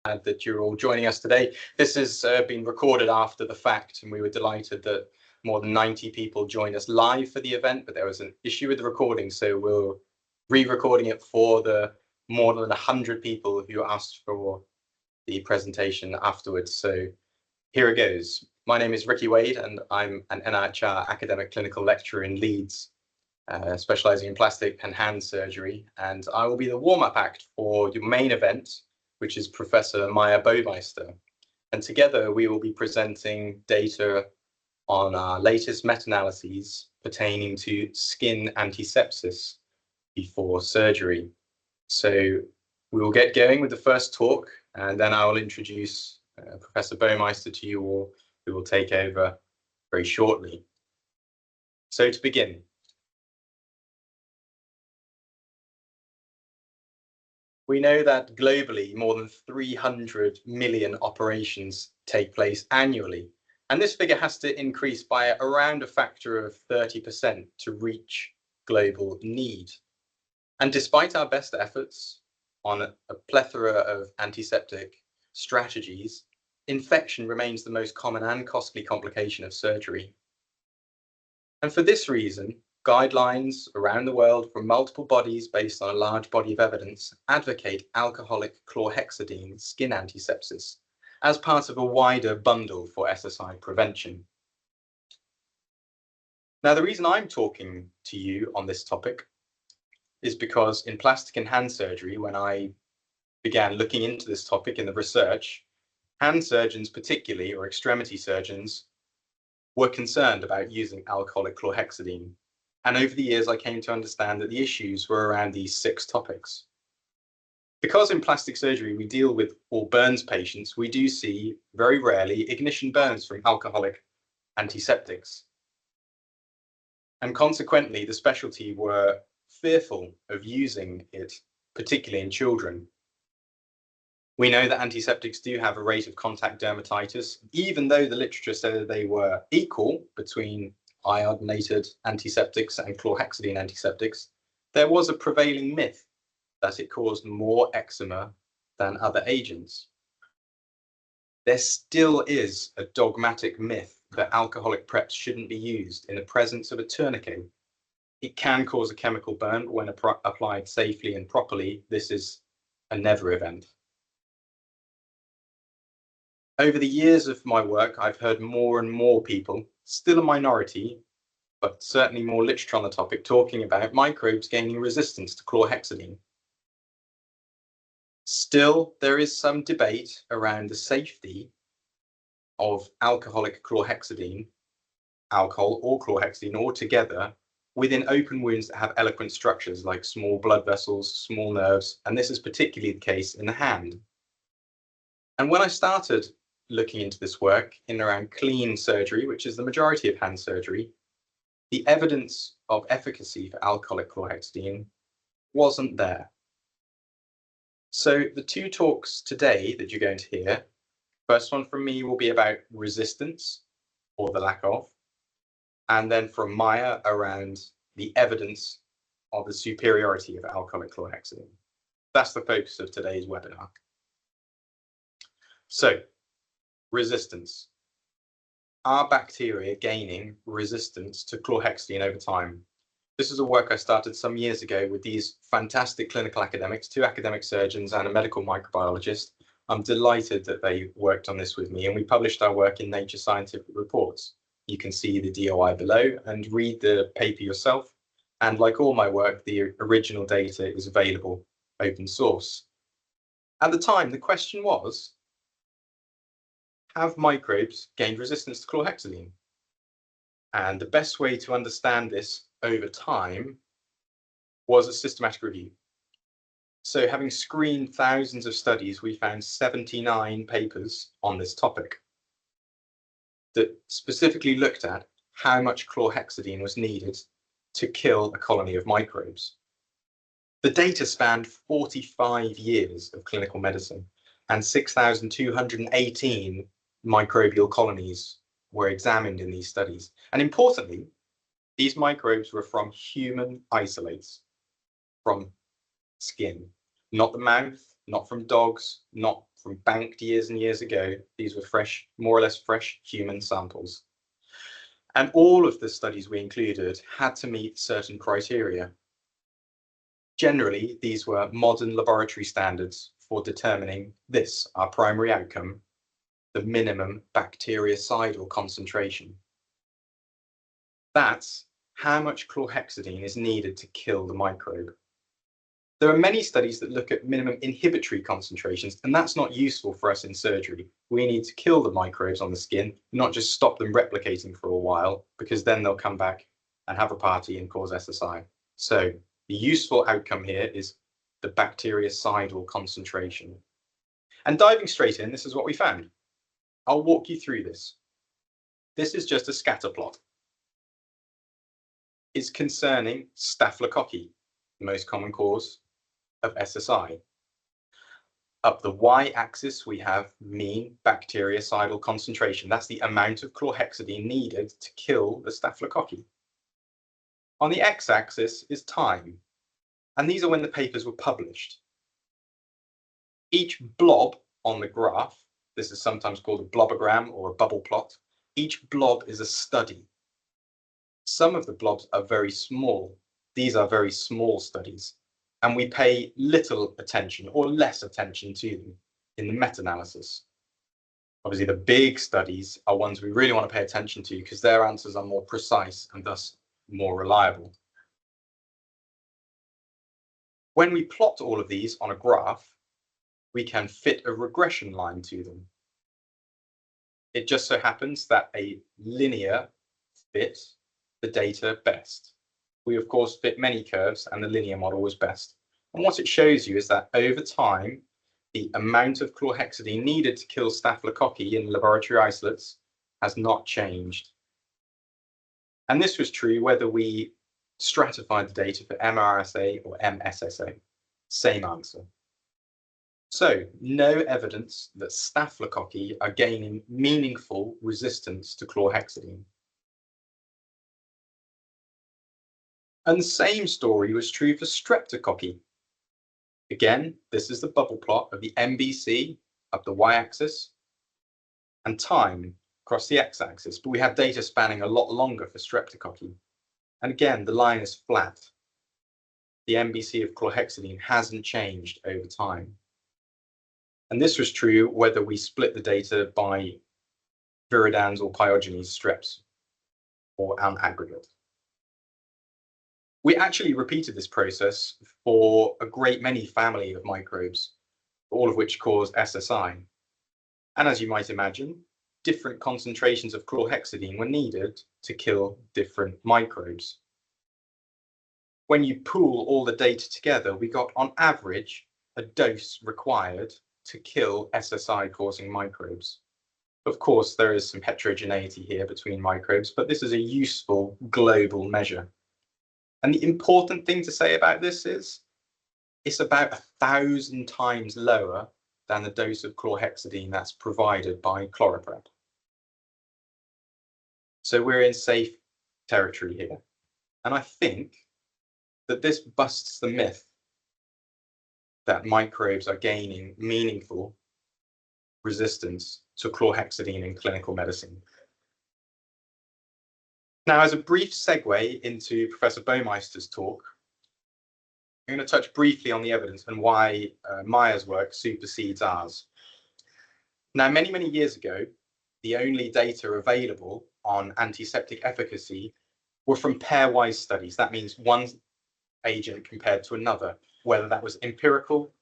That you're all joining us today. This has been recorded after the fact, and we were delighted that more than 90 people joined us live for the event, but there was an issue with the recording, so we're re-recording it for the more than 100 people who asked for the presentation afterwards. So here it goes. My name is Ryckie Wade, and I'm an NIHR academic clinical lecturer in Leeds, specialising in plastic and hand surgery, and I will be the warm-up act for your main event, which is Professor Marja Boermeester. And together we will be presenting data on our latest meta-analyses pertaining to skin antisepsis before surgery. So we will get going with the first talk, and then I will introduce Professor Boermeester to you all, who will take over very shortly. So to begin, we know that globally more than 300 million operations take place annually, and this figure has to increase by around a factor of 30% to reach global need. And despite our best efforts on a plethora of antiseptic strategies, infection remains the most common and costly complication of surgery. And for this reason, guidelines around the world from multiple bodies based on a large body of evidence advocate alcoholic chlorhexidine skin antisepsis as part of a wider bundle for SSI prevention. Now, the reason I'm talking to you on this topic is because in plastic and hand surgery, when I began looking into this topic in the research, hand surgeons particularly, or extremity surgeons, were concerned about using alcoholic chlorhexidine. And over the years, I came to understand that the issues were around these 6 topics. Because in plastic surgery, we deal with all burns patients, we do see very rarely ignition burns from alcoholic antiseptics. And consequently, the specialty were fearful of using it, particularly in children. We know that antiseptics do have a rate of contact dermatitis, even though the literature said they were equal between iodinated antiseptics and chlorhexidine antiseptics. There was a prevailing myth that it caused more eczema than other agents. There still is a dogmatic myth that alcoholic preps shouldn't be used in the presence of a tourniquet. It can cause a chemical burn, but when applied safely and properly, this is a never event. Over the years of my work, I've heard more and more people, still a minority, but certainly more literature on the topic, talking about microbes gaining resistance to chlorhexidine. Still, there is some debate around the safety of alcoholic chlorhexidine, alcohol or chlorhexidine altogether, within open wounds that have eloquent structures like small blood vessels, small nerves, and this is particularly the case in the hand. And when I started looking into this work in around clean surgery, which is the majority of hand surgery, the evidence of efficacy for alcoholic chlorhexidine wasn't there. So the 2 talks today that you're going to hear, first one from me will be about resistance, or the lack of, and then from Marja around the evidence of the superiority of alcoholic chlorhexidine. That's the focus of today's webinar. So, resistance. Are bacteria gaining resistance to chlorhexidine over time? This is a work I started some years ago with these fantastic clinical academics, 2 academic surgeons and a medical microbiologist. I'm delighted that they worked on this with me, and we published our work in Nature Scientific Reports. You can see the DOI below and read the paper yourself. And like all my work, the original data is available open source. At the time, the question was, have microbes gained resistance to chlorhexidine? And the best way to understand this over time was a systematic review. So having screened thousands of studies, we found 79 papers on this topic that specifically looked at how much chlorhexidine was needed to kill a colony of microbes. The data spanned 45 years of clinical medicine, and 6,218 microbial colonies were examined in these studies. And importantly, these microbes were from human isolates, from skin, not the mouth, not from dogs, not from banked years and years ago. These were fresh, more or less fresh human samples. And all of the studies we included had to meet certain criteria. Generally, these were modern laboratory standards for determining this, our primary outcome, the minimum bactericidal concentration. That's how much chlorhexidine is needed to kill the microbe. There are many studies that look at minimum inhibitory concentrations, and that's not useful for us in surgery. We need to kill the microbes on the skin, not just stop them replicating for a while, because then they'll come back and have a party and cause SSI. So the useful outcome here is the bactericidal concentration. And diving straight in, this is what we found. I'll walk you through this. This is just a scatter plot. It's concerning Staphylococci, the most common cause of SSI. Up the y-axis, we have mean bactericidal concentration. That's the amount of chlorhexidine needed to kill the Staphylococci. On the x-axis is time, and these are when the papers were published. Each blob on the graph, this is sometimes called a blobogram or a bubble plot, each blob is a study. Some of the blobs are very small. These are very small studies, and we pay little attention or less attention to them in the meta-analysis. Obviously, the big studies are ones we really want to pay attention to because their answers are more precise and thus more reliable. When we plot all of these on a graph, we can fit a regression line to them. It just so happens that a linear fits the data best. We, of course, fit many curves, and the linear model was best. And what it shows you is that over time, the amount of chlorhexidine needed to kill Staphylococci in laboratory isolates has not changed. And this was true whether we stratified the data for MRSA or MSSA. Same answer. So, no evidence that Staphylococci are gaining meaningful resistance to chlorhexidine. And the same story was true for Streptococci. Again, this is the bubble plot of the MBC up the y-axis and time across the x-axis, but we have data spanning a lot longer for Streptococci. And again, the line is flat. The MBC of chlorhexidine hasn't changed over time. And this was true whether we split the data by viridans or pyogenes streps or an aggregate. We actually repeated this process for a great many family of microbes, all of which cause SSI. And as you might imagine, different concentrations of chlorhexidine were needed to kill different microbes. When you pool all the data together, we got on average a dose required to kill SSI-causing microbes. Of course, there is some heterogeneity here between microbes, but this is a useful global measure. And the important thing to say about this is it's about 1,000 times lower than the dose of chlorhexidine that's provided by ChloraPrep. So we're in safe territory here. And I think that this busts the myth that microbes are gaining meaningful resistance to chlorhexidine in clinical medicine. Now, as a brief segue into Professor Boermeester's talk, I'm going to touch briefly on the evidence and why Marja's work supersedes ours. Now, many, many years ago, the only data available on antiseptic efficacy were from pairwise studies. That means one agent compared to another, whether that was empirical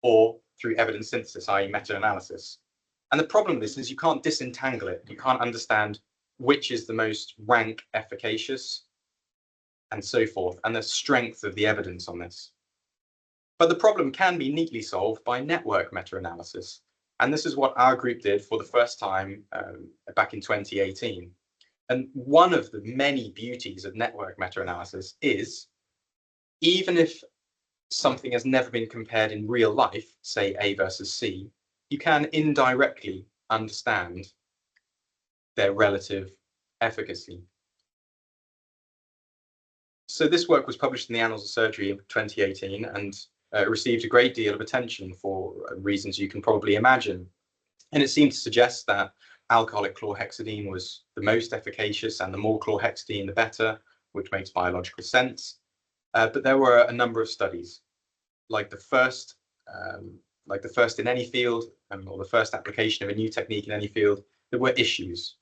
or through evidence synthesis, i.e. meta-analysis. And the problem with this is you can't disentangle it. You can't understand which is the most rank efficacious and so forth, and the strength of the evidence on this. But the problem can be neatly solved by network meta-analysis. And this is what our group did for the first time back in 2018. And one of the many beauties of network meta-analysis is, even if something has never been compared in real life, say A versus C, you can indirectly understand their relative efficacy. So this work was published in the Annals of Surgery in 2018, and received a great deal of attention for reasons you can probably imagine. And it seemed to suggest that alcoholic chlorhexidine was the most efficacious, and the more chlorhexidine, the better, which makes biological sense. But there were a number of studies, like the first in any field, or the first application of a new technique in any field. There were issues.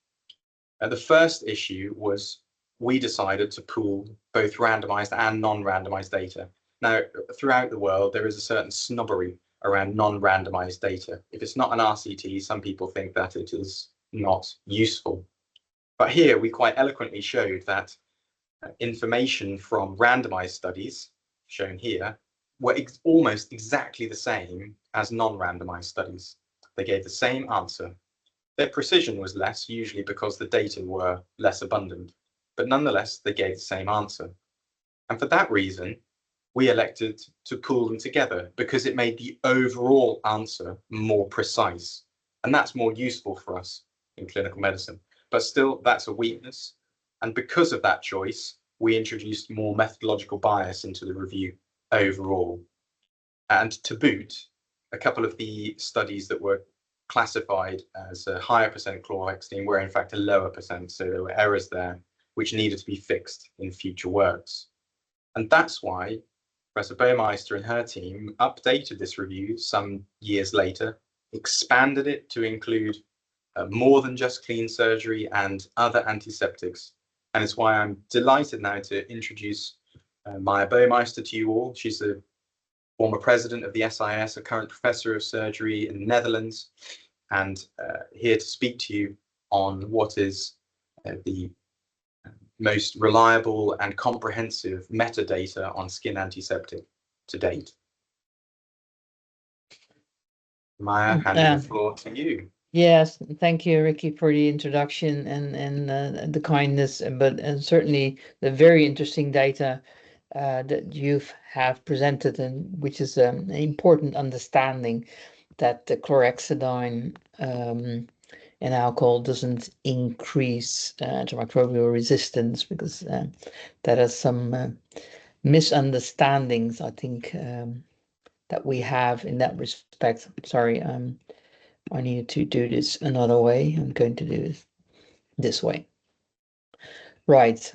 The first issue was we decided to pool both randomized and non-randomized data. Now, throughout the world, there is a certain snobbery around non-randomized data. If it's not an RCT, some people think that it is not useful. But here we quite eloquently showed that information from randomized studies, shown here, were almost exactly the same as non-randomized studies. They gave the same answer. Their precision was less, usually because the data were less abundant, but nonetheless, they gave the same answer. And for that reason, we elected to pool them together, because it made the overall answer more precise. And that's more useful for us in clinical medicine. But still, that's a weakness. And because of that choice, we introduced more methodological bias into the review overall. And to boot, a couple of the studies that were classified as a higher percent chlorhexidine were in fact a lower percent. So there were errors there which needed to be fixed in future works. And that's why Professor Boermeester and her team updated this review some years later, expanded it to include more than just clean surgery and other antiseptics. And it's why I'm delighted now to introduce Marja Boermeester to you all. She's the former president of the SIS, a current professor of surgery in the Netherlands, and here to speak to you on what is the most reliable and comprehensive metadata on skin antiseptic to date. Marja, handing the floor to you. Yes, thank you, Ryckie, for the introduction and the kindness, but certainly the very interesting data that you have presented, and which is an important understanding that the chlorhexidine in alcohol doesn't increase antimicrobial resistance, because that has some misunderstandings, I think, that we have in that respect. Sorry, I needed to do this another way. I'm going to do it this way. Right.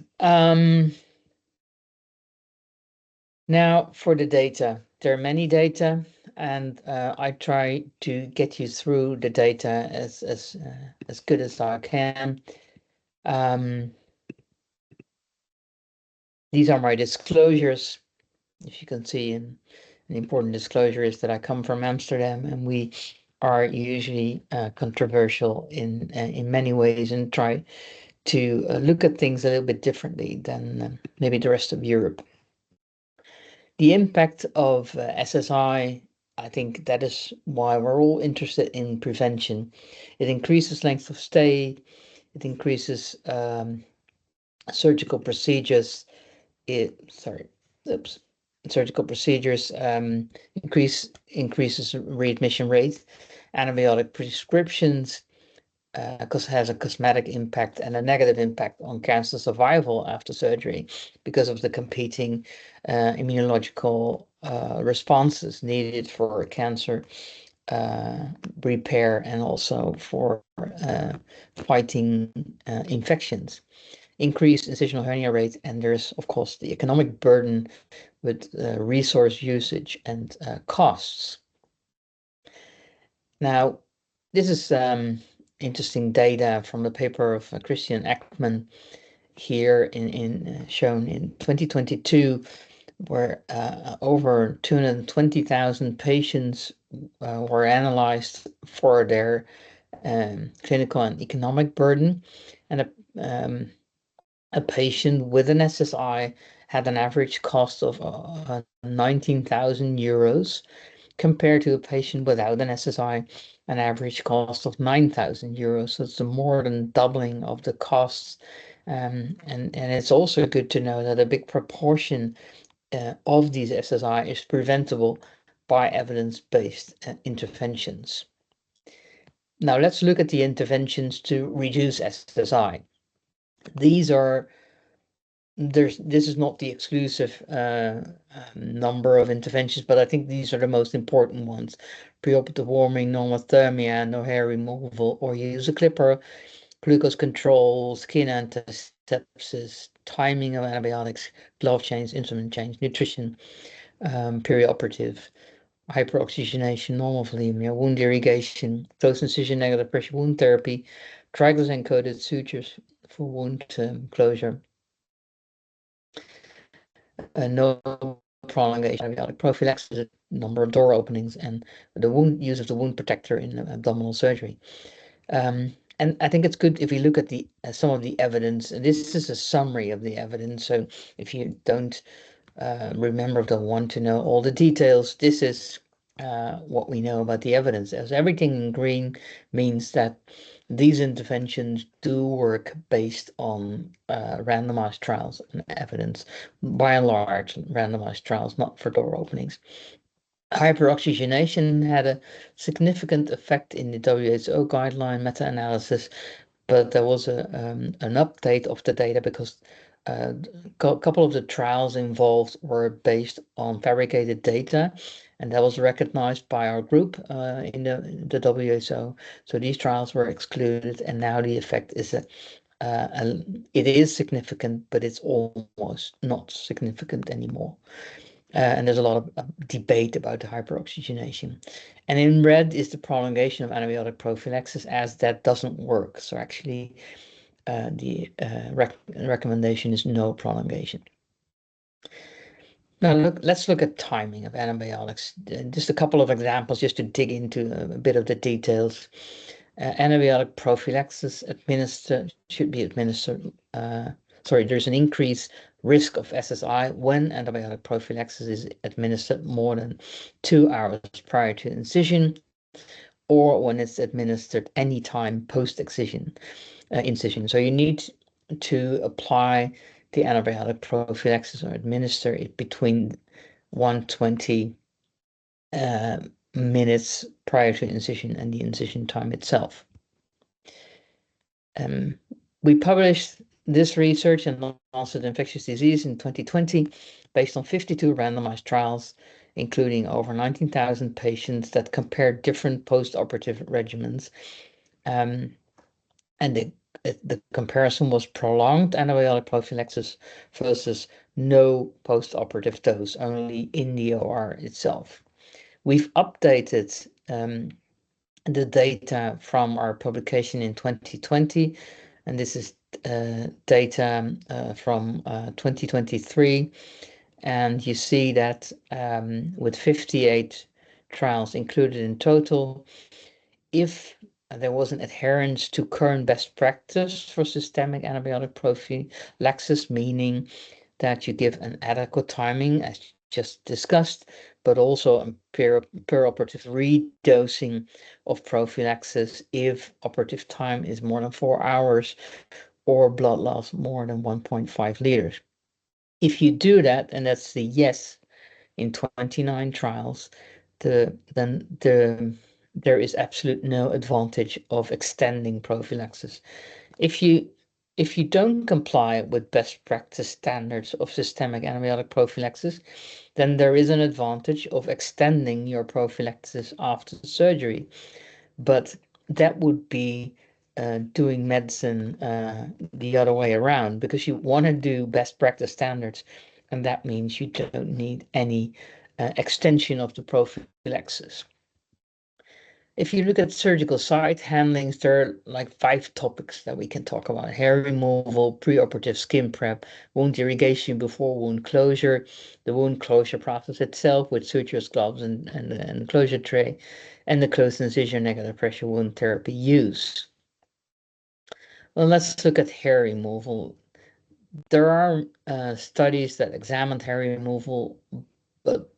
Now for the data. There are many data, and I try to get you through the data as good as I can. These are my disclosures. If you can see, an important disclosure is that I come from Amsterdam, and we are usually controversial in many ways, and try to look at things a little bit differently than maybe the rest of Europe. The impact of SSI, I think that is why we're all interested in prevention. It increases length of stay, it increases surgical procedures, surgical procedures, increases readmission rate, antibiotic prescriptions, because it has a cosmetic impact and a negative impact on cancer survival after surgery, because of the competing immunological responses needed for cancer repair, and also for fighting infections. Increased incisional hernia rate, and there's of course the economic burden with resource usage and costs. Now, this is interesting data from the paper of Christian Ekman here shown in 2022, where over 220,000 patients were analyzed for their clinical and economic burden, and a patient with an SSI had an average cost of 19,000 euros, compared to a patient without an SSI, an average cost of 9,000 euros. So it's a more than doubling of the costs. And it's also good to know that a big proportion of these SSI is preventable by evidence-based interventions. Now let's look at the interventions to reduce SSI. These are this is not the exclusive number of interventions, but I think these are the most important ones. Preoperative warming, normothermia, no hair removal, or use a clipper, glucose control, skin antisepsis, timing of antibiotics, glove change, instrument change, nutrition, perioperative, hyperoxygenation, normal volemia, wound irrigation, close incision, negative pressure wound therapy, triglyceride-coated sutures for wound closure, no prolongation, antibiotic prophylaxis, number of door openings, and the use of the wound protector in abdominal surgery. And I think it's good if we look at the some of the evidence, and this is a summary of the evidence. So if you don't remember, don't want to know all the details, this is what we know about the evidence. As everything in green means that these interventions do work based on randomized trials and evidence, by and large, randomized trials, not for door openings. Hyperoxygenation had a significant effect in the WHO guideline meta-analysis, but there was an update of the data because a couple of the trials involved were based on fabricated data, and that was recognized by our group in the WHO. So these trials were excluded, and now the effect is it is significant, but it's almost not significant anymore. And there's a lot of debate about the hyperoxygenation. And in red is the prolongation of antibiotic prophylaxis, as that doesn't work. So actually, the recommendation is no prolongation. Now let's look at timing of antibiotics. Just a couple of examples just to dig into a bit of the details. Antibiotic prophylaxis should be administered. There's an increased risk of SSI when antibiotic prophylaxis is administered more than 2 hours prior to incision, or when it's administered anytime post-incision. So you need to apply the antibiotic prophylaxis or administer it between 120 minutes prior to incision and the incision time itself. We published this research in Lancet Infectious Disease in 2020 based on 52 randomized trials, including over 19,000 patients that compared different post-operative regimens. And the comparison was prolonged antibiotic prophylaxis versus no post-operative dose, only in the OR itself. We've updated the data from our publication in 2020, and this is data from 2023. And you see that with 58 trials included in total, if there was an adherence to current best practice for systemic antibiotic prophylaxis, meaning that you give an adequate timing, as just discussed, but also a perioperative redosing of prophylaxis if operative time is more than 4 hours or blood loss more than 1.5 liters. If you do that, and that's the yes in 29 trials, then there is absolute no advantage of extending prophylaxis. If you don't comply with best practice standards of systemic antibiotic prophylaxis, then there is an advantage of extending your prophylaxis after surgery. But that would be doing medicine the other way around, because you want to do best practice standards, and that means you don't need any extension of the prophylaxis. If you look at surgical site handlings, there are like 5 topics that we can talk about: hair removal, preoperative skin prep, wound irrigation before wound closure, the wound closure process itself with sutures, gloves, and the closure tray, and the closed incision negative pressure wound therapy use. Well, let's look at hair removal. There are studies that examined hair removal, but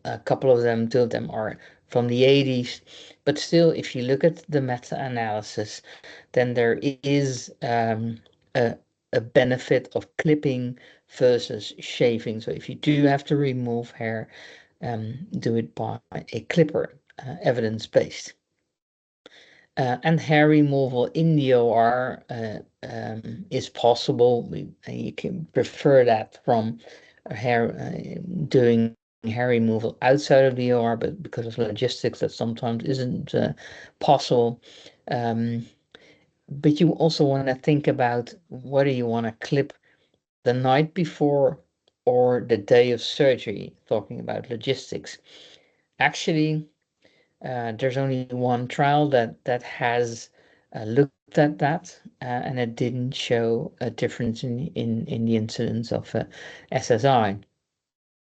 a couple of them, 2 of them are from the 80s. But still, if you look at the meta-analysis, then there is a benefit of clipping versus shaving. So if you do have to remove hair, do it by a clipper, evidence-based. And hair removal in the OR is possible. You can prefer that from doing hair removal outside of the OR, but because of logistics, that sometimes isn't possible. But you also want to think about whether you want to clip the night before or the day of surgery, talking about logistics. Actually, there's only one trial that has looked at that, and it didn't show a difference in the incidence of SSI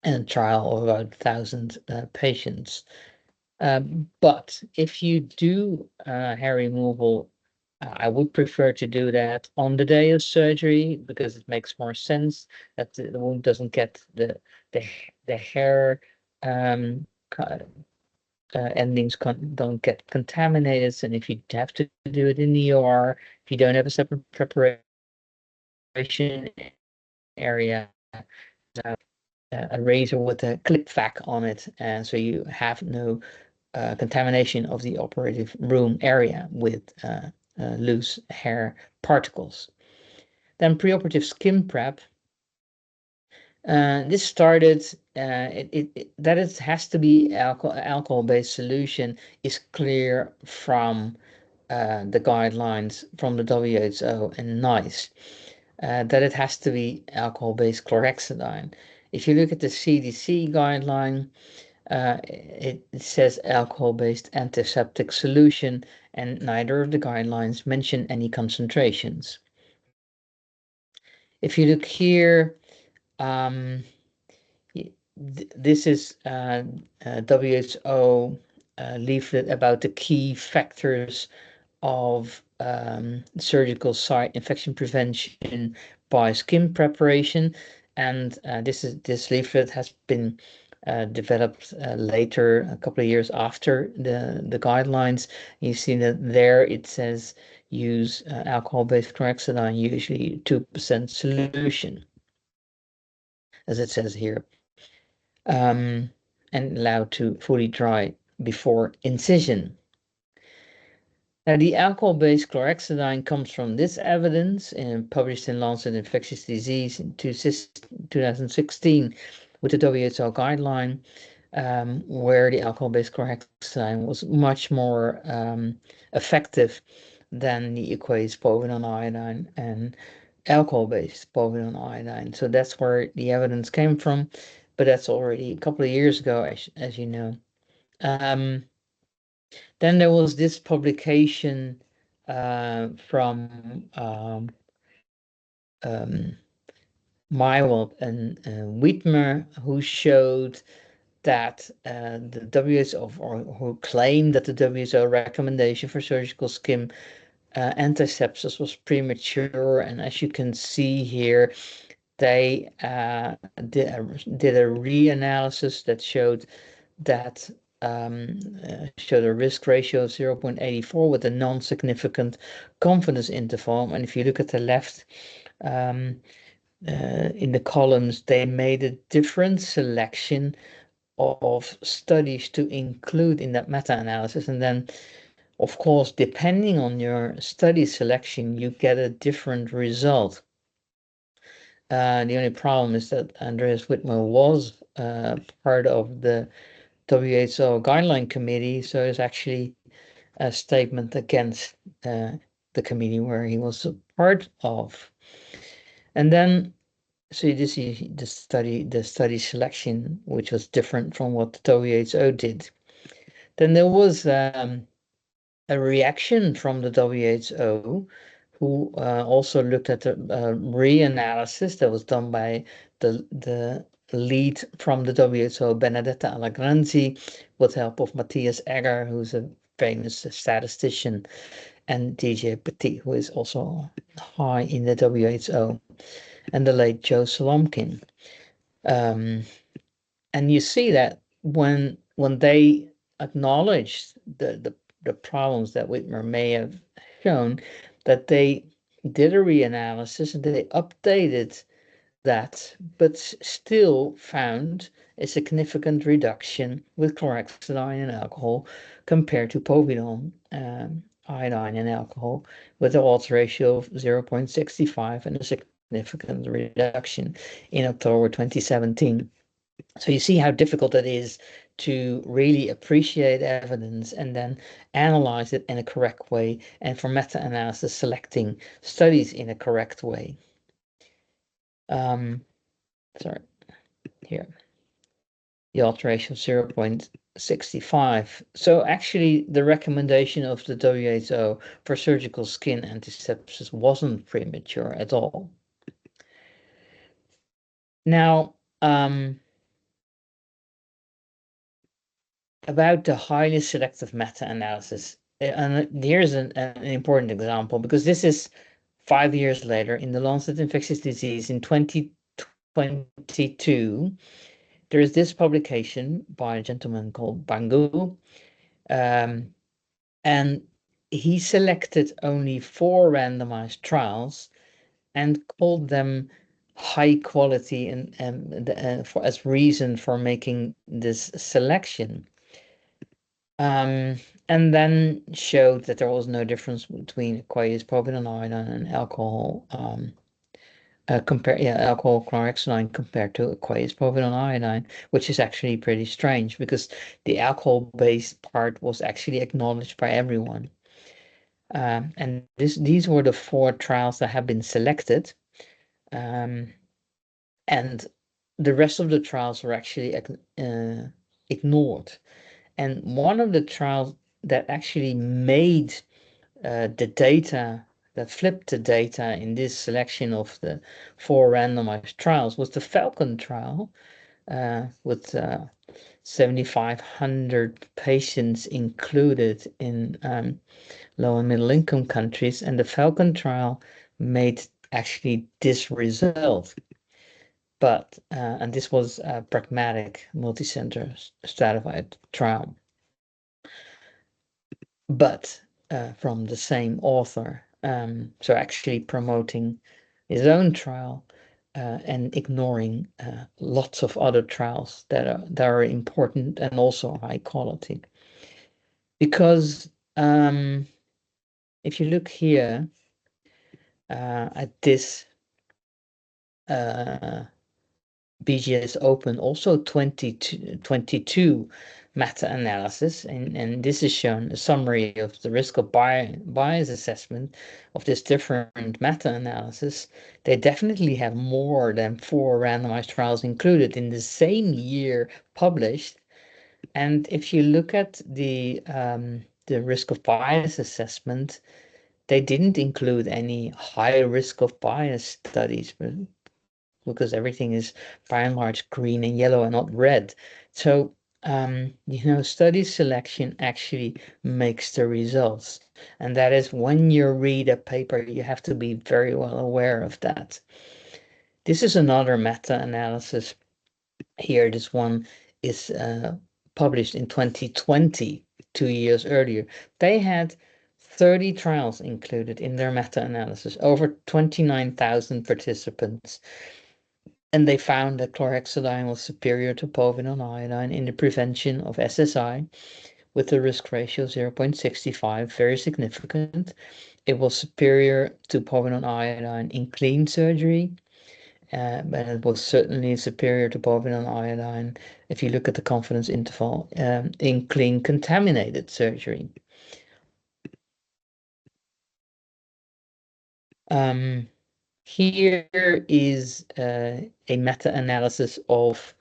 in a trial of about 1,000 patients. But if you do hair removal, I would prefer to do that on the day of surgery because it makes more sense that the wound doesn't get the the hair um, endings don't get contaminated. And if you have to do it in the OR, if you don't have a separate preparation area, a razor with a clip vac on it, and so you have no contamination of the operative room area with loose hair particles. Then preoperative skin prep. This started, that it has to be alcohol-based solution is clear from the guidelines from the WHO and NICE, that it has to be alcohol-based chlorhexidine. If you look at the CDC guideline, it says alcohol-based antiseptic solution, and neither of the guidelines mention any concentrations. If you look here, this is WHO leaflet about the key factors of surgical site infection prevention by skin preparation, and this leaflet has been developed later, a couple of years after the guidelines. You see that there it says use alcohol-based chlorhexidine, usually 2% solution, as it says here, and allowed to fully dry before incision. Now, the alcohol-based chlorhexidine comes from this evidence published in Lancet Infectious Disease in 2016 with the WHO guideline, where the alcohol-based chlorhexidine was much more effective than the aqueous povidone iodine and alcohol-based povidone iodine. So that's where the evidence came from, but that's already a couple of years ago, as you know. Then there was this publication from Mywald and Wiedmer, who showed that the WHO, or who claimed that the WHO recommendation for surgical skin antisepsis was premature. And as you can see here, they did a reanalysis that showed that showed a risk ratio of 0.84 with a non-significant confidence interval. And if you look at the left in the columns, they made a different selection of studies to include in that meta-analysis. And then, of course, depending on your study selection, you get a different result. The only problem is that Andreas Whitmer was part of the WHO guideline committee, so it's actually a statement against the committee where he was a part of. And then, so this is the study selection, which was different from what the WHO did. Then there was a reaction from the WHO, who also looked at the reanalysis that was done by the lead from the WHO, Benedetta Allegranzi, with help of Matthias Egger, who's a famous statistician, and DJ Petit, who is also high in the WHO, and the late Joe Solomkin. And you see that when they acknowledged the problems that Whitmer may have shown, that they did a reanalysis and they updated that, but still found a significant reduction with chlorhexidine and alcohol compared to povidone iodine in alcohol with a odds ratio of 0.65 and a significant reduction in October 2017. So you see how difficult it is to really appreciate evidence and then analyze it in a correct way, and for meta-analysis, selecting studies in a correct way. Sorry, here. The odds ratio of 0.65. So actually the recommendation of the WHO for surgical skin antisepsis wasn't premature at all. Now, about the highly selective meta-analysis, and here's an important example, because this is 5 years later in the Lancet Infectious Disease in 2022. There is this publication by a gentleman called Bangu, and he selected only 4 randomized trials and called them high quality, and as reason for making this selection. And then showed that there was no difference between aqueous povidone iodine and alcohol, alcohol chlorhexidine compared to aqueous povidone iodine, which is actually pretty strange because the alcohol-based part was actually acknowledged by everyone. And these were the 4 trials that have been selected, and the rest of the trials were actually ignored. And one of the trials that actually made the data, that flipped the data in this selection of the 4 randomized trials, was the Falcon trial, with 7,500 patients included in low and middle income countries. And the Falcon trial made actually this result. But, and this was a pragmatic multi-center stratified trial, but from the same author. So actually promoting his own trial and ignoring lots of other trials that are important and also high quality. Because if you look here at this BGS Open, also 2022 meta-analysis, and this is shown a summary of the risk of bias assessment of this different meta-analysis. They definitely have more than 4 randomized trials included in the same year published. And if you look at the risk of bias assessment, they didn't include any high risk of bias studies, because everything is by and large green and yellow and not red. So, study selection actually makes the results. And that is, when you read a paper, you have to be very well aware of that. This is another meta-analysis here. This one is published in 2020, 2 years earlier. They had 30 trials included in their meta-analysis, over 29,000 participants. And they found that chlorhexidine was superior to povidone iodine in the prevention of SSI, with a risk ratio 0.65, very significant. It was superior to povidone iodine in clean surgery, but it was certainly superior to povidone iodine if you look at the confidence interval in clean contaminated surgery. Here is a meta-analysis of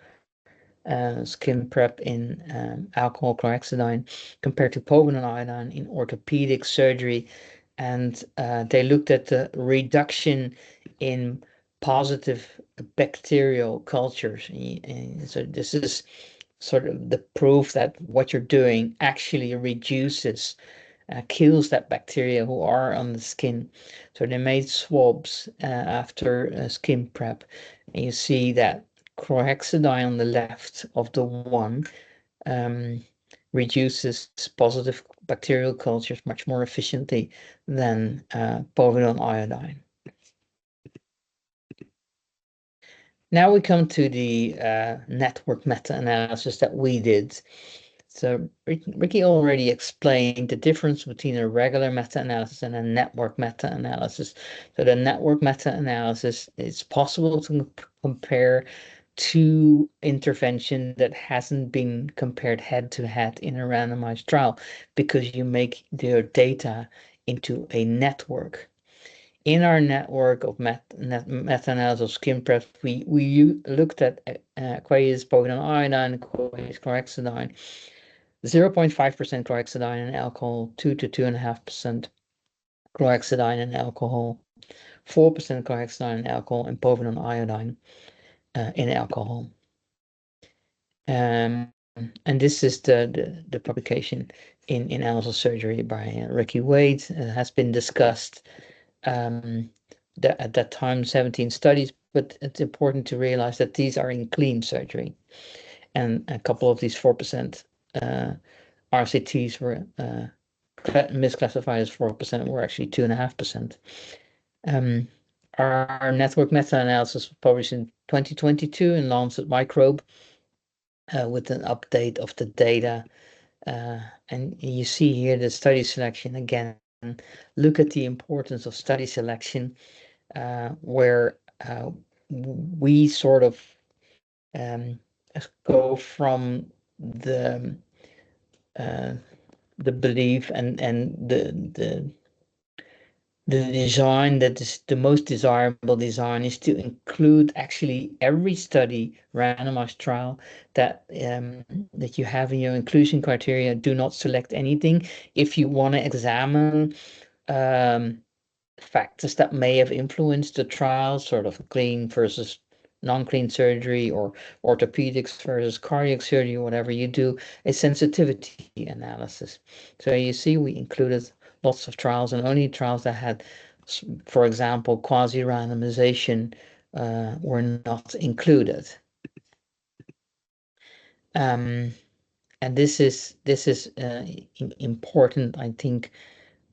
skin prep in alcohol chlorhexidine compared to povidone iodine in orthopedic surgery, and they looked at the reduction in positive bacterial cultures. So this is sort of the proof that what you're doing actually reduces, kills that bacteria who are on the skin. So they made swabs after skin prep, and you see that chlorhexidine on the left of the one reduces positive bacterial cultures much more efficiently than povidone iodine. Now we come to the network meta-analysis that we did. So Ryckie already explained the difference between a regular meta-analysis and a network meta-analysis. So the network meta-analysis, it's possible to compare two intervention that hasn't been compared head-to-head in a randomized trial, because you make their data into a network. In our network of meta-analysis of skin prep, we looked at aqueous povidone iodine, aqueous chlorhexidine, 0.5% chlorhexidine in alcohol, 2 to 2.5% chlorhexidine in alcohol, 4% chlorhexidine in alcohol, and povidone iodine in alcohol. And this is the publication in Annals of Surgery by Ryckie Wade. It has been discussed at that time, 17 studies, but it's important to realize that these are in clean surgery. And a couple of these 4% RCTs were misclassified as 4%, were actually 2.5%. Our network meta-analysis was published in 2022 in Lancet Microbe with an update of the data. And you see here the study selection again. Look at the importance of study selection, where we sort of go from the belief and the design that is the most desirable design is to include actually every study randomized trial that that you have in your inclusion criteria. Do not select anything. If you want to examine factors that may have influenced the trial, sort of clean versus non-clean surgery, or orthopedics versus cardiac surgery, whatever, you do a sensitivity analysis. So you see, we included lots of trials, and only trials that had, for example, quasi-randomization were not included. And this is important, I think.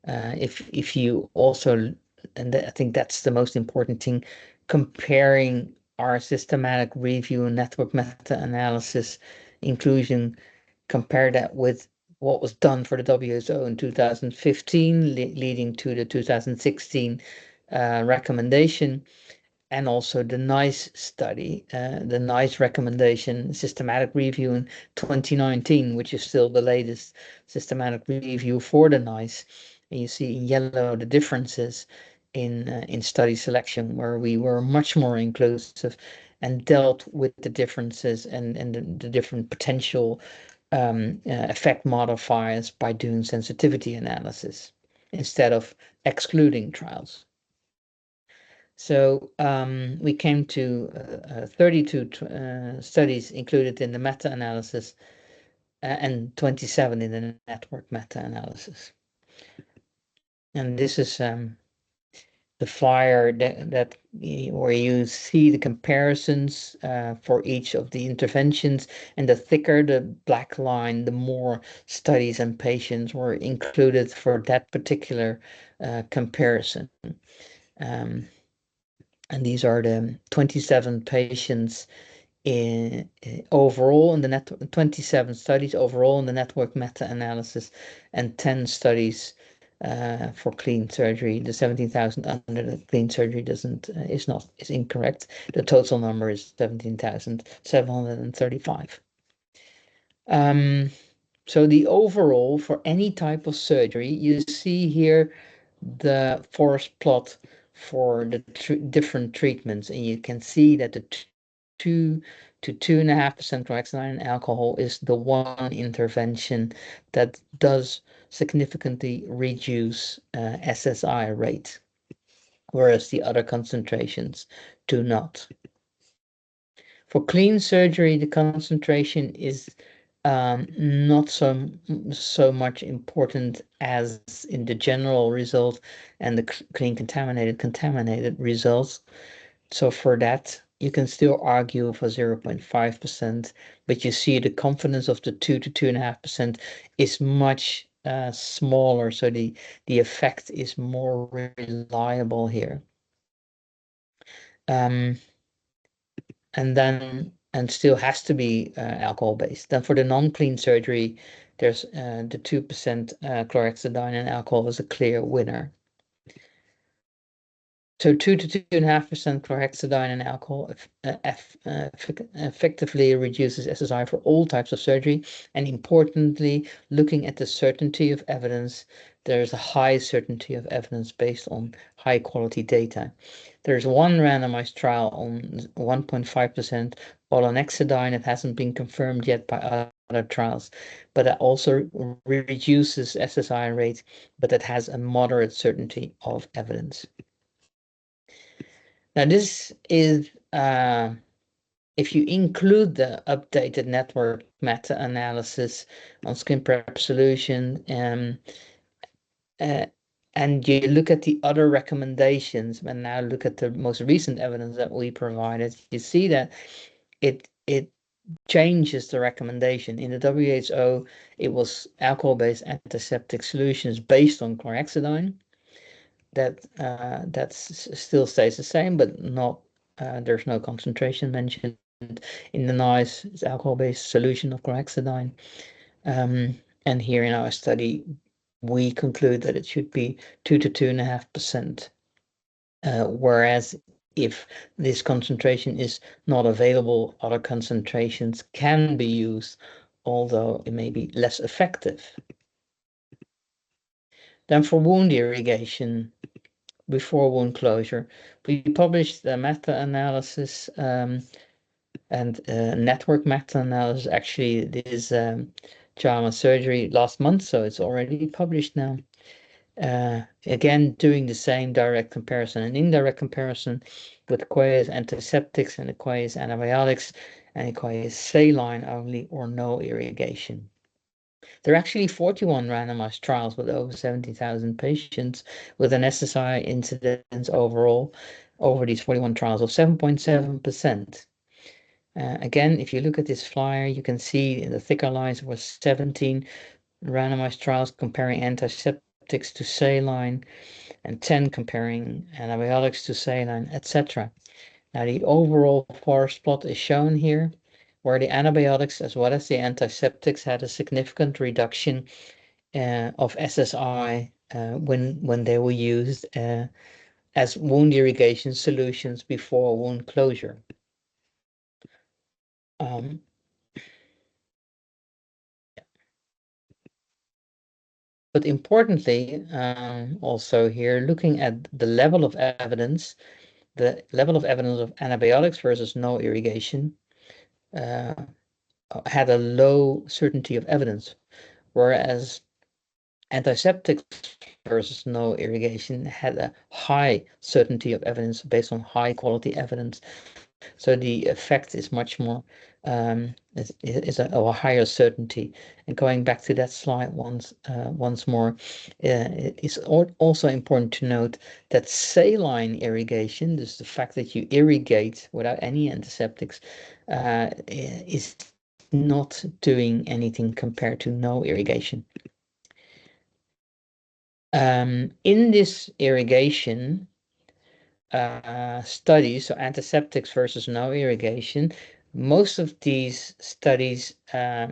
If you also, and I think that's the most important thing, comparing our systematic review and network meta-analysis inclusion, compare that with what was done for the WHO in 2015, leading to the 2016 recommendation, and also the NICE study, the NICE recommendation, systematic review in 2019, which is still the latest systematic review for the NICE. And you see in yellow the differences in study selection, where we were much more inclusive and dealt with the differences and the different potential effect modifiers by doing sensitivity analysis instead of excluding trials. So we came to 32 studies included in the meta-analysis and 27 in the network meta-analysis. And this is the flyer that where you see the comparisons for each of the interventions, and the thicker the black line, the more studies and patients were included for that particular comparison. And these are the 27 patients in overall in the 27 studies overall in the network meta-analysis, and 10 studies for clean surgery. The 17,000 under the clean surgery is incorrect. The total number is 17,735. So the overall for any type of surgery, you see here the forest plot for the different treatments, and you can see that the 2 to 2.5% chlorhexidine in alcohol is the one intervention that does significantly reduce SSI rate, whereas the other concentrations do not. For clean surgery, the concentration is not so much important as in the general result and the clean contaminated results. So for that, you can still argue for 0.5%, but you see the confidence of the 2 to 2.5% is much smaller, so the effect is more reliable here. And then and still has to be alcohol-based. Then for the non-clean surgery, there's the 2% chlorhexidine and alcohol is a clear winner. So 2 to 2.5% chlorhexidine and alcohol effectively reduces SSI for all types of surgery. And importantly, looking at the certainty of evidence, there's a high certainty of evidence based on high quality data. There's one randomized trial on 1.5% polonexidine. It hasn't been confirmed yet by other trials, but that also reduces SSI rate, but it has a moderate certainty of evidence. Now this is, if you include the updated network meta-analysis on skin prep solution, and you look at the other recommendations, and now look at the most recent evidence that we provided, you see that it changes the recommendation. In the WHO, it was alcohol-based antiseptic solutions based on chlorhexidine. That still stays the same, but not there's no concentration mentioned. In the NICE, it's alcohol-based solution of chlorhexidine. And here in our study, we conclude that it should be 2 to 2.5%. Whereas if this concentration is not available, other concentrations can be used, although it may be less effective. Then for wound irrigation, before wound closure, we published a meta-analysis and network meta-analysis. Actually, this JAMA surgery last month, so it's already published now. Again, doing the same direct comparison and indirect comparison with aqueous antiseptics and aqueous antibiotics and aqueous saline only or no irrigation. There are actually 41 randomized trials with over 70,000 patients with an SSI incidence overall over these 41 trials of 7.7%. Again, if you look at this flyer, you can see in the thicker lines there were 17 randomized trials comparing antiseptics to saline and 10 comparing antibiotics to saline, etc. Now the overall forest plot is shown here, where the antibiotics as well as the antiseptics had a significant reduction of SSI when they were used as wound irrigation solutions before wound closure. But importantly, also here, looking at the level of evidence of antibiotics versus no irrigation had a low certainty of evidence, whereas antiseptics versus no irrigation had a high certainty of evidence based on high quality evidence. So the effect is much more, is a higher certainty. And going back to that slide once more, it's also important to note that saline irrigation, this the fact that you irrigate without any antiseptics, is not doing anything compared to no irrigation. In this irrigation studies, so antiseptics versus no irrigation, most of these studies there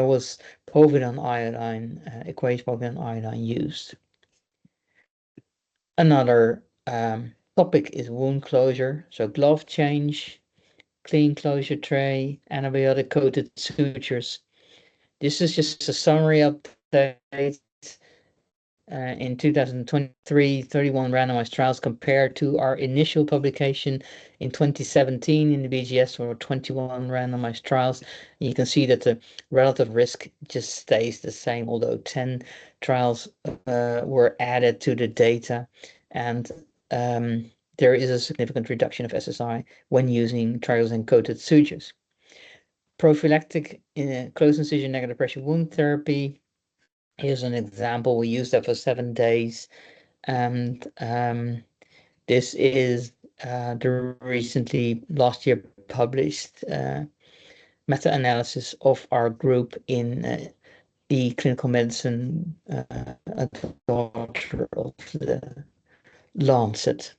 was povidone iodine, aqueous povidone iodine used. Another topic is wound closure, so glove change, clean closure tray, antibiotic coated sutures. This is just a summary update. In 2023, 31 randomized trials compared to our initial publication in 2017 in the BGS, or 21 randomized trials. And you can see that the relative risk just stays the same, although 10 trials were added to the data. And there is a significant reduction of SSI when using trioxane-coated sutures. Prophylactic closed incision negative pressure wound therapy. Here's an example. We used that for 7 days, and this is the recently last year published meta-analysis of our group in the clinical medicine daughter of the Lancet.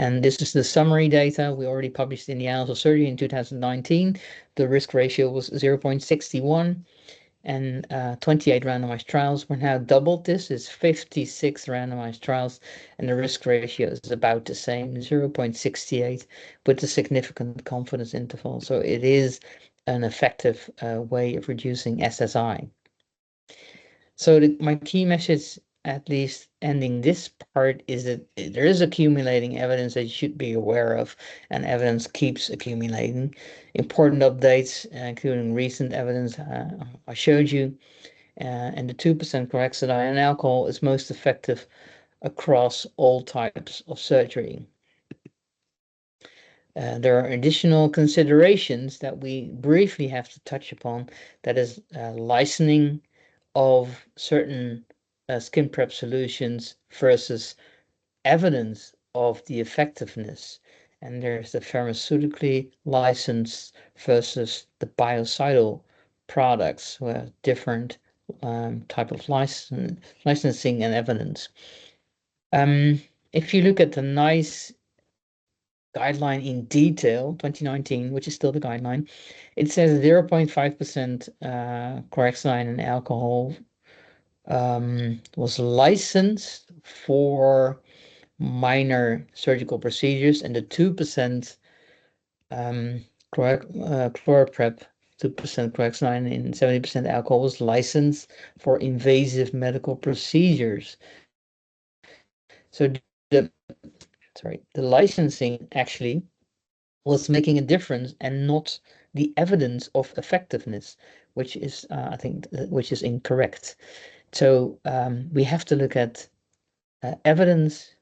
And this is the summary data we already published in the Annals of Surgery in 2019. The risk ratio was 0.61, and 28 randomized trials. We're now doubled this. It's 56 randomized trials, and the risk ratio is about the same, 0.68, with a significant confidence interval. So it is an effective way of reducing SSI. So my key message, at least ending this part, is that there is accumulating evidence that you should be aware of, and evidence keeps accumulating. Important updates, including recent evidence I showed you, and the 2% chlorhexidine in alcohol is most effective across all types of surgery. There are additional considerations that we briefly have to touch upon, that is licensing of certain skin prep solutions versus evidence of the effectiveness. And there's the pharmaceutically licensed versus the biocidal products, who have different type of licensing and evidence. If you look at the NICE guideline in detail, 2019, which is still the guideline, it says 0.5% chlorhexidine in alcohol was licensed for minor surgical procedures, and the 2% chloroprep, 2% chlorhexidine in 70% alcohol was licensed for invasive medical procedures. So the licensing actually was making a difference, and not the evidence of effectiveness, which is I think which is incorrect. So we have to look at evidence,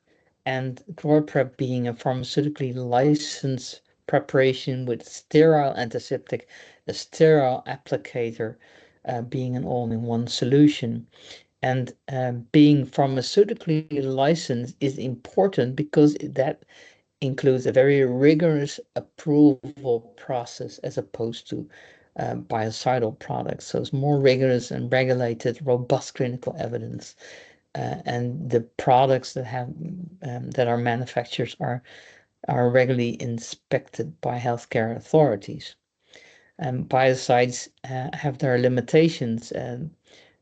and chloroprep being a pharmaceutically licensed preparation with sterile antiseptic, a sterile applicator, being an all-in-one solution. And being pharmaceutically licensed is important because that includes a very rigorous approval process as opposed to biocidal products. So it's more rigorous and regulated, robust clinical evidence. And the products that have that are manufactured are regularly inspected by healthcare authorities. Biocides have their limitations, and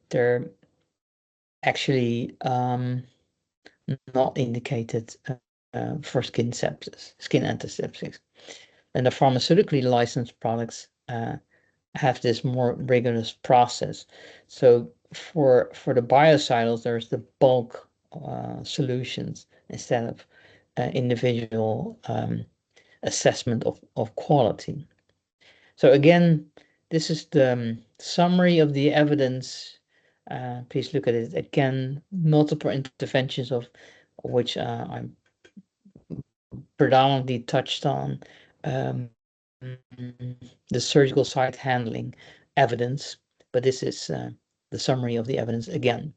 they're actually not indicated for skin antiseptics. And the pharmaceutically licensed products have this more rigorous process. So for the biocidals, there's the bulk solutions instead of individual assessment of quality. So again, this is the summary of the evidence. Please look at it again. Multiple interventions, of which I predominantly touched on. The surgical site handling evidence, but this is the summary of the evidence again.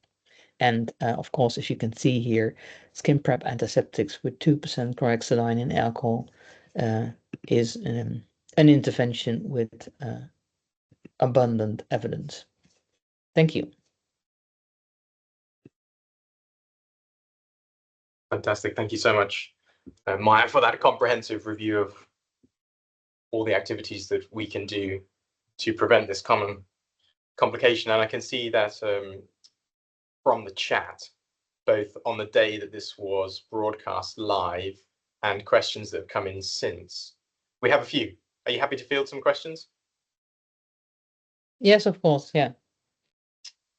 And of course, as you can see here, skin prep antiseptics with 2% chlorhexidine in alcohol is an intervention with abundant evidence. Thank you. Fantastic. Thank you so much, Marja, for that comprehensive review of all the activities that we can do to prevent this common complication. And I can see that from the chat, both on the day that this was broadcast live and questions that have come in since. We have a few. Are you happy to field some questions? Yes, of course. Yeah.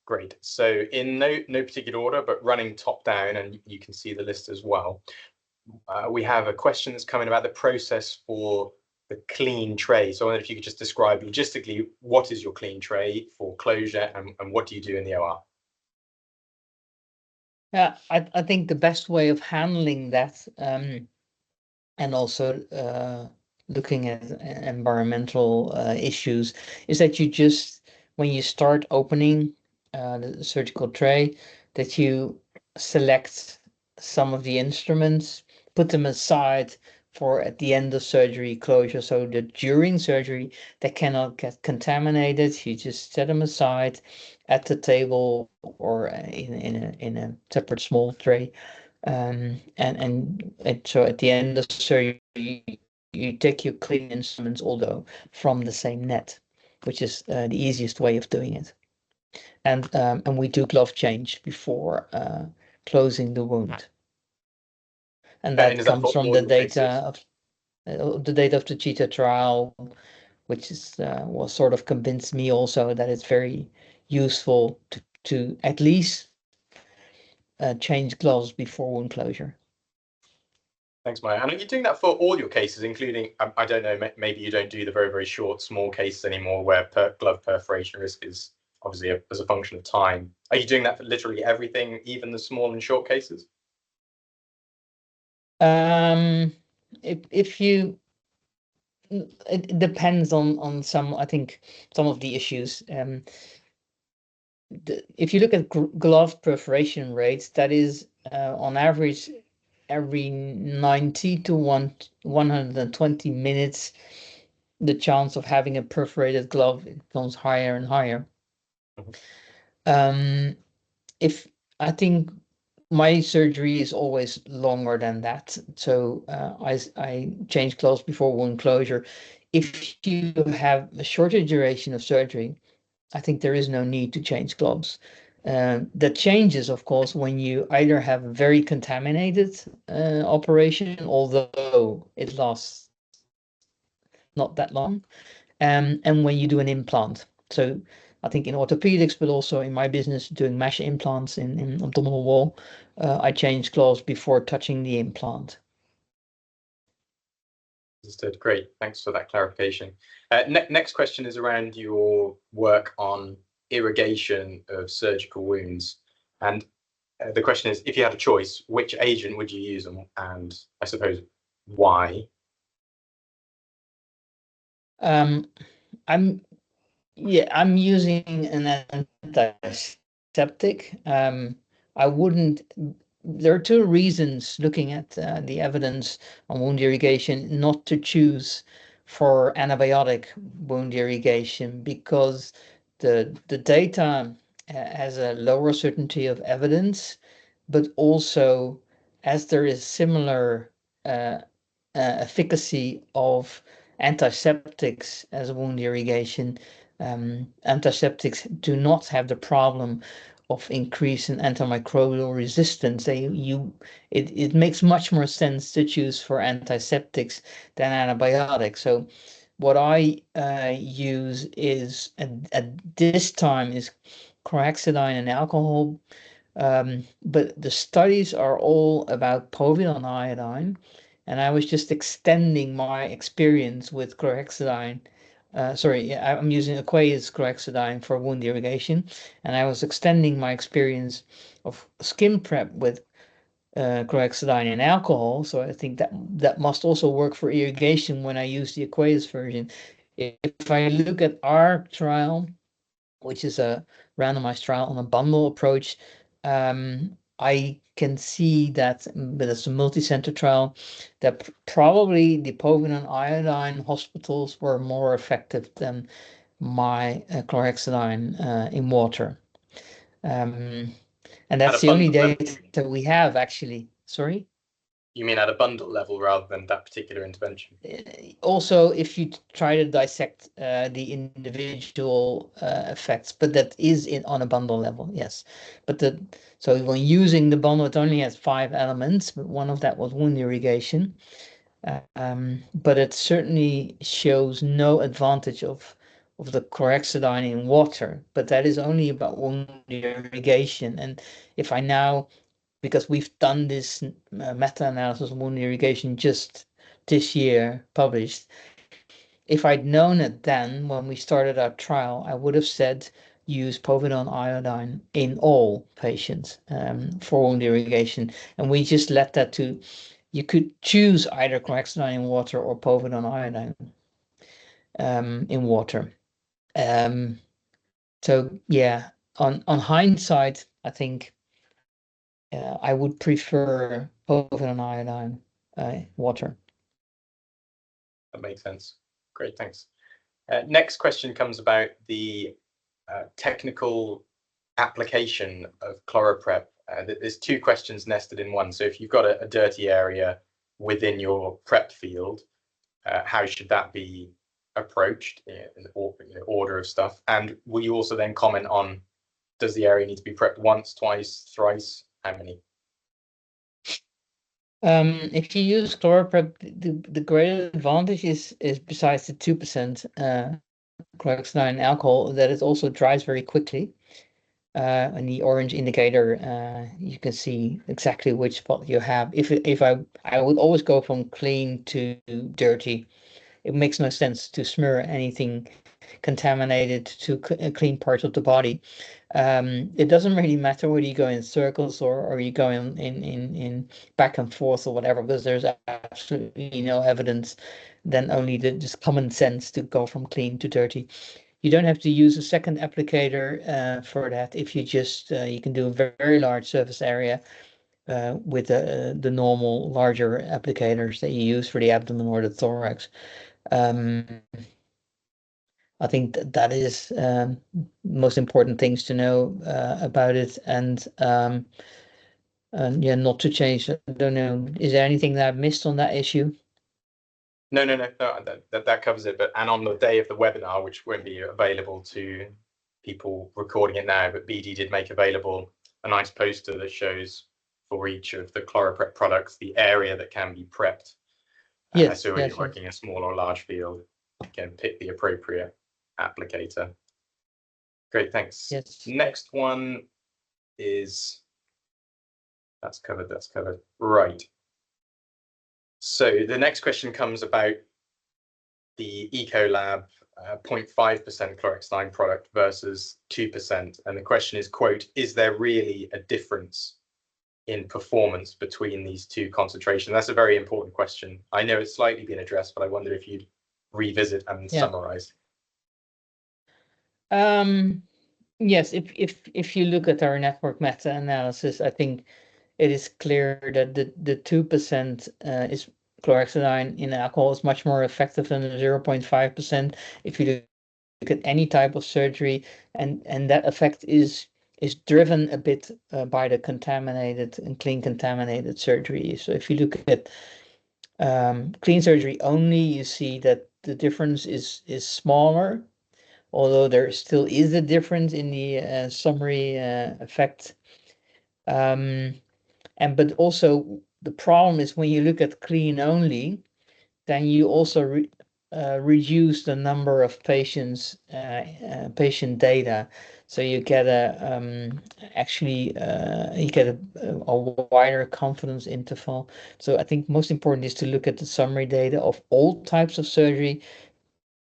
Great. So in no particular order, but running top down, and you can see the list as well. We have a question that's coming about the process for the clean tray. So I wonder if you could just describe logistically, what is your clean tray for closure, and what do you do in the OR? Yeah, I think the best way of handling that, and also looking at environmental issues, is that you just, when you start opening the surgical tray, that you select some of the instruments, put them aside for at the end of surgery closure, so that during surgery they cannot get contaminated. You just set them aside at the table or in a separate small tray, And so at the end of the surgery, you take your cleaning instruments, although from the same net, which is the easiest way of doing it. And we do glove change before closing the wound. And And that is that comes for from all the your data cases? of the Cheetah trial, which is was sort of convinced me also that it's very useful to at least change gloves before wound closure. Thanks, Maya. And are you doing that for all your cases, including, I don't know, maybe you don't do the very, very short, small cases anymore where glove perforation risk is obviously as a function of time. Are you doing that for literally everything, even the small and short cases? If you, it depends on some, I think, some of the issues. If you look at glove perforation rates, that is on average every 90 to 120 minutes, the chance of having a perforated glove becomes higher and higher. Um, if I think my surgery is always longer than that, so I change gloves before wound closure. If you have a shorter duration of surgery, I think there is no need to change gloves. That changes, of course, when you either have a very contaminated operation, although it lasts not that long, and when you do an implant. So I think in orthopedics, but also in my business, doing mesh implants in abdominal wall, I change gloves before touching the implant. Understood. Great. Thanks for that clarification. Next question is around your work on irrigation of surgical wounds. And the question is, if you had a choice, which agent would you use, and I suppose why? Um, I'm I'm using an antiseptic. I wouldn't. There are two reasons, looking at the evidence on wound irrigation, not to choose for antibiotic wound irrigation, because the data has a lower certainty of evidence, but also as there is similar uh, efficacy of antiseptics as wound irrigation. Antiseptics do not have the problem of increase in antimicrobial resistance. It makes much more sense to choose for antiseptics than antibiotics. So what I use is at this time is chlorhexidine and alcohol, but the studies are all about povidone iodine, and I was just extending my experience with chlorhexidine. Sorry, I'm using Aqueous chlorhexidine for wound irrigation, and I was extending my experience of skin prep with chlorhexidine and alcohol. So I think that must also work for irrigation when I use the Aqueous version. If I look at our trial, which is a randomized trial on a bundle approach, I can see that, but it's a multi-center trial, that probably the povidone iodine hospitals were more effective than my chlorhexidine in water. And At that's a the only bundle level, you mean? data we have, actually. Sorry? You mean at a bundle level rather than that particular intervention? Also, if you try to dissect the individual effects, but that is on a bundle level, yes. But so when using the bundle, it only has 5 elements, but one of that was wound irrigation. But it certainly shows no advantage of the chlorhexidine in water, but that is only about wound irrigation. And if I now, because we've done this meta-analysis of wound irrigation just this year published, if I'd known it then when we started our trial, I would have said use povidone iodine in all patients for wound irrigation, and we just let that to, you could choose either chlorhexidine in water or povidone iodine in water. So yeah, on hindsight, I think I would prefer povidone iodine water. That makes sense. Great, thanks. Next question comes about the technical application of ChloroPrep There's two questions nested in one. So if you've got a dirty area within your prep field, how should that be approached in order of stuff? And will you also then comment on, does the area need to be prepped once, twice, thrice? How many? If you use ChloroPrep, the great advantage is besides the 2% chlorhexidine alcohol, that it also dries very quickly. And the orange indicator, you can see exactly which spot you have. If I would always go from clean to dirty. It makes no sense to smear anything contaminated to clean parts of the body. It doesn't really matter whether you go in circles or you go in back and forth or whatever, because there's absolutely no evidence than only just common sense to go from clean to dirty. You don't have to use a second applicator for that. If you just you can do a very large surface area with the normal larger applicators that you use for the abdomen or the thorax. I think that is most important things to know about it, and yeah, not to change. I don't know. Is there anything that I've missed on that issue? No, that covers it. But and on the day of the webinar, which won't be available to people recording it now, but BD did make available a nice poster that shows for each of the ChloroPrep products the area that can be prepped. Yes, so when yes, you're working a small or large field, you can pick the appropriate applicator. Great, thanks. yes. Next one is that's covered. Right. So the next question comes about the Ecolab 0.5% chlorhexidine product versus 2%. And the question is, quote, is there really a difference in performance between these two concentrations? That's a very important question. I know it's slightly been addressed, but I wonder if you'd revisit and summarize. Yes, if you look at our network meta-analysis, I think it is clear that the 2% is chlorhexidine in alcohol is much more effective than the 0.5% if you look at any type of surgery, and that effect is driven a bit by the contaminated and clean contaminated surgery. So if you look at clean surgery only, you see that the difference is smaller, although there still is a difference in the summary effect. But also the problem is when you look at clean only, then you also reduce the number of patients, patient data. So you get you get a wider confidence interval. So I think most important is to look at the summary data of all types of surgery,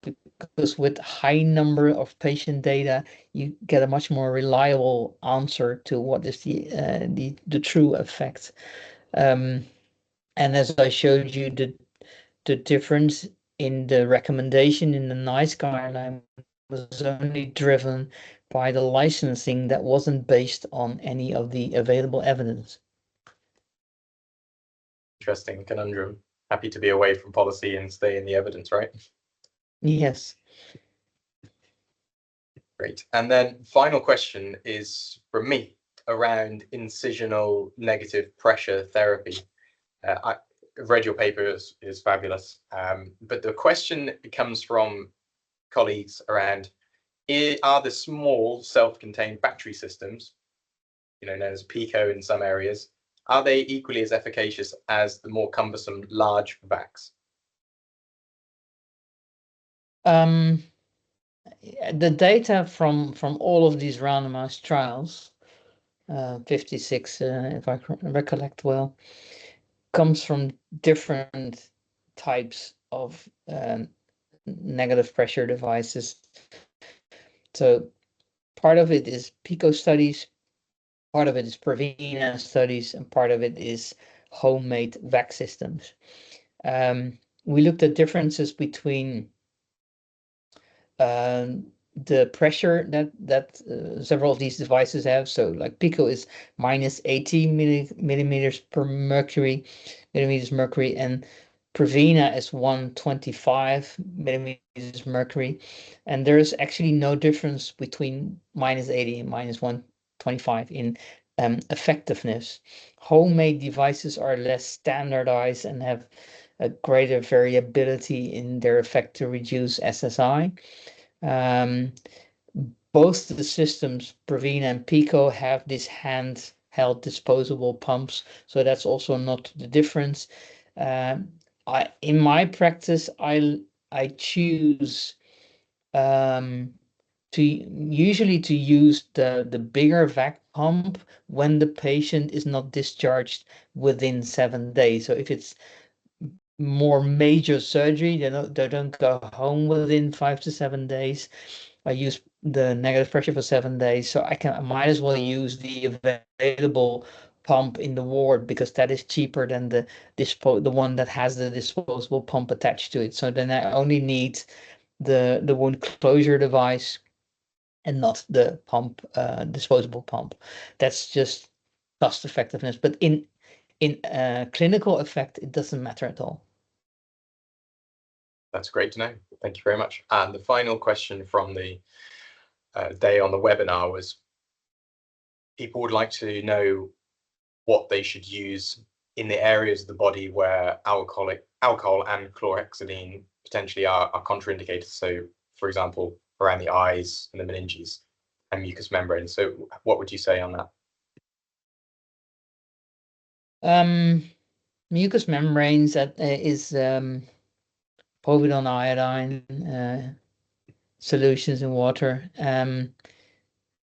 because with high number of patient data, you get a much more reliable answer to what is the true effect. And as I showed you, the difference in the recommendation in the NICE guideline was only driven by the licensing that wasn't based on any of the available evidence. Interesting conundrum. Happy to be away from policy and stay in the evidence, right? Yes. Great. And then final question is from me around incisional negative pressure therapy. I've read your paper, is fabulous. But the question comes from colleagues around, are the small self-contained battery systems, known as PICO in some areas, are they equally as efficacious as the more cumbersome large VACs? The data from all of these randomized trials, 56, if I recollect well, comes from different types of negative pressure devices. So part of it is PICO studies, part of it is Prevena studies, and part of it is homemade VAC systems. We looked at differences between the pressure that several of these devices have. So like PICO is minus 80 millimeters per mercury, and Prevena is 125 millimeters mercury. And there's actually no difference between minus 80 and minus 125 in effectiveness. Homemade devices are less standardized and have a greater variability in their effect to reduce SSI. Both the systems, Praveen and Pico, have this handheld disposable pumps, so that's also not the difference. In my practice, I choose to usually to use the bigger vac pump when the patient is not discharged within 7 days. So if it's more major surgery, they don't go home within 5 to 7 days. I use the negative pressure for 7 days, so I might as well use the available pump in the ward because that is cheaper than the one that has the disposable pump attached to it. So then I only need the wound closure device and not the pump, disposable pump. That's just cost effectiveness. But in clinical effect, it doesn't matter at all. That's great to know. Thank you very much. And the final question from the day on the webinar was, people would like to know what they should use in the areas of the body where alcohol and chlorhexidine potentially are contraindicated. So, for example, around the eyes and the meninges and mucous membrane. So what would you say on that? Mucous membranes, that is povidone iodine solutions in water.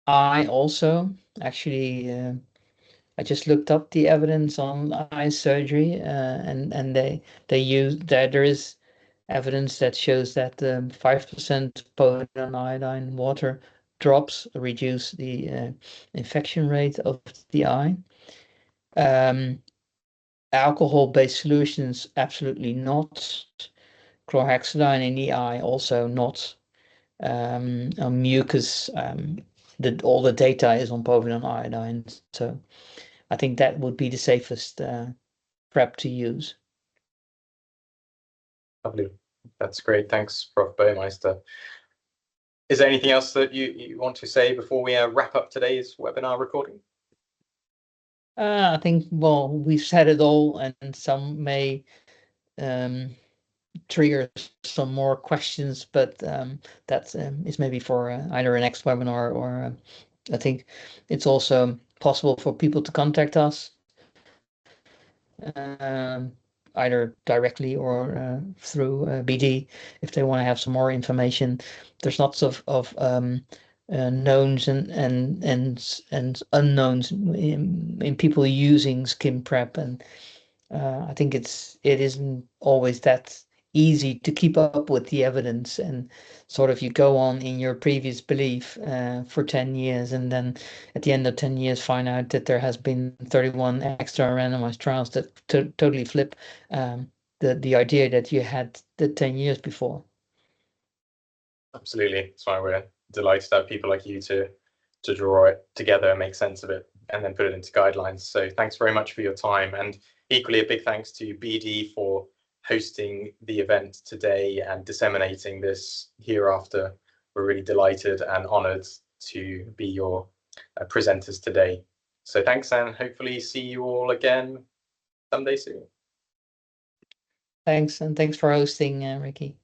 I also actually I just looked up the evidence on eye surgery, and they use that there is evidence that shows that 5% povidone iodine water drops reduce the infection rate of the eye. Alcohol-based solutions, absolutely not. Chlorhexidine in the eye, also not. Mucus, all the data is on povidone iodine, so I think that would be the safest prep to use. Lovely. That's great. Thanks, Prof. Boermeester. Is there anything else that you want to say before we wrap up today's webinar recording? I think, well, we've said it all, and some may trigger some more questions, but that is maybe for either a next webinar or I think it's also possible for people to contact us either directly or through BD if they want to have some more information. There's lots of knowns and unknowns in people using skin prep, and I think it isn't always that easy to keep up with the evidence, and sort of you go on in your previous belief for 10 years, and then at the end of 10 years find out that there has been 31 extra randomized trials that totally flip the idea that you had the 10 years before. Absolutely. That's why we're delighted to have people like you to draw it together and make sense of it and then put it into guidelines. So thanks very much for your time, and equally a big thanks to BD for hosting the event today and disseminating this hereafter. We're really delighted and honoured to be your presenters today. So thanks, and hopefully see you all again someday soon. Thanks, and thanks for hosting, Ryckie.